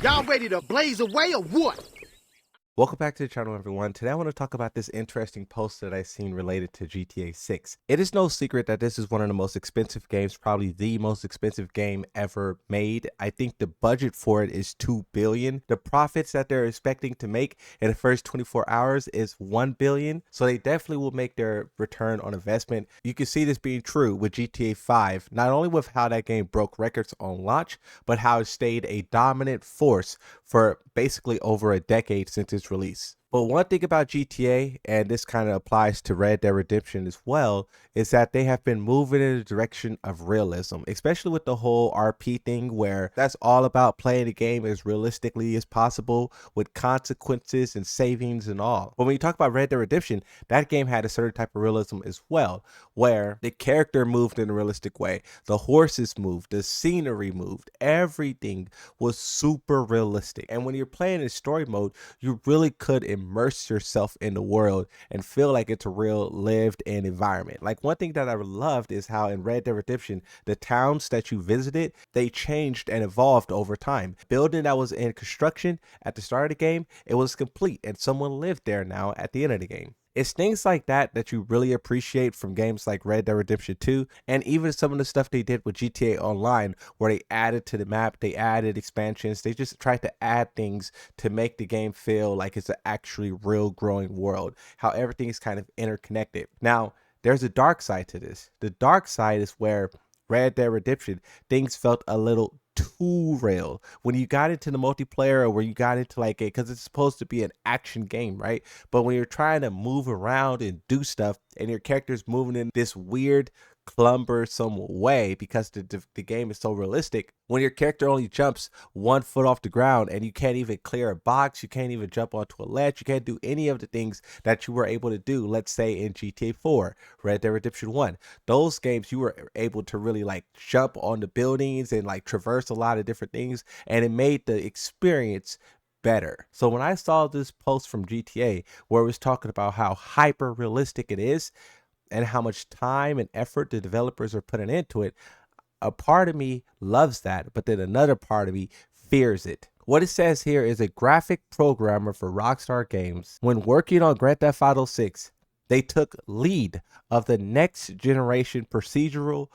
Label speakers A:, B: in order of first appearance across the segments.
A: Y'all ready to blaze away or what?
B: Welcome back to the channel, everyone. Today I want to talk about this interesting post that I've seen related to GTA 6. It is no secret that this is one of the most expensive games, probably the most expensive game ever made. I think the budget for it is $2 billion. The profits that they're expecting to make in the first 24 hours is $1 billion. So they definitely will make their return on investment. You can see this being true with GTA 5, not only with how that game broke records on launch, but how it stayed a dominant force for basically over a decade since its release. But one thing about GTA, and this kind of applies to Red Dead Redemption as well, is that they have been moving in the direction of realism, especially with the whole RP thing where that's all about playing the game as realistically as possible with consequences and savings and all. But when you talk about Red Dead Redemption, that game had a certain type of realism as well, where the character moved in a realistic way, the horses moved, the scenery moved, everything was super realistic. And when you're playing in story mode, you really could immerse yourself in the world and feel like it's a real lived in environment. Like one thing that I loved is how in Red Dead Redemption, the towns that you visited, they changed and evolved over time. Building that was in construction at the start of the game, it was complete and someone lived there now at the end of the game. It's things like that that you really appreciate from games like Red Dead Redemption 2, and even some of the stuff they did with GTA Online, where they added to the map, they added expansions, they just tried to add things to make the game feel like it's an actually real growing world, how everything is kind of interconnected. Now, there's a dark side to this. The dark side is where Red Dead Redemption, things felt a little too real when you got into the multiplayer, or where you got into like it, because it's supposed to be an action game, right? But when you're trying to move around and do stuff and your character's moving in this weird cumbersome way because the game is so realistic, when your character only jumps 1 foot off the ground and you can't even clear a box, you can't even jump onto a ledge, you can't do any of the things that you were able to do, let's say in GTA 4, Red Dead Redemption 1. Those games you were able to really like jump on the buildings and like traverse a lot of different things, and it made the experience better. So when I saw this post from GTA where it was talking about how hyper realistic it is and how much time and effort the developers are putting into it, a part of me loves that, but then another part of me fears it. What it says here is a graphic programmer for Rockstar Games, when working on Grand Theft Auto 6, they took lead of the next generation procedural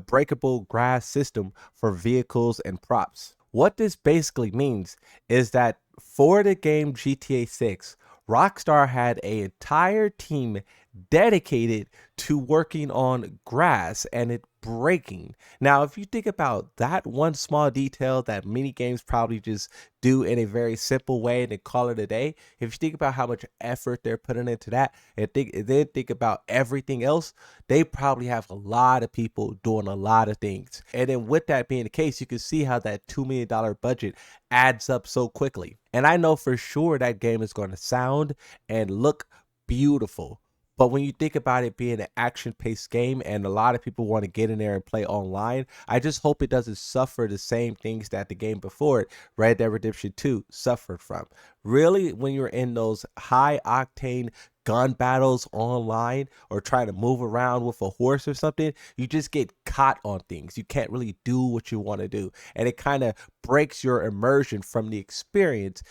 B: breakable glass system for vehicles and props. What this basically means is that for the game GTA 6, Rockstar had an entire team dedicated to working on grass and it breaking. Now, if you think about that one small detail that many games probably just do in a very simple way and then call it a day, if you think about how much effort they're putting into that and then think about everything else, they probably have a lot of people doing a lot of things. And then with that being the case, you can see how that $2 million budget adds up so quickly. And I know for sure that game is going to sound and look beautiful. But when you think about it being an action-paced game and a lot of people want to get in there and play online, I just hope it doesn't suffer the same things that the game before it, Red Dead Redemption 2, suffered from. Really, when you're in those high-octane gun battles online or trying to move around with a horse or something, you just get caught on things. You can't really do what you want to do. And it kind of breaks your immersion from the experience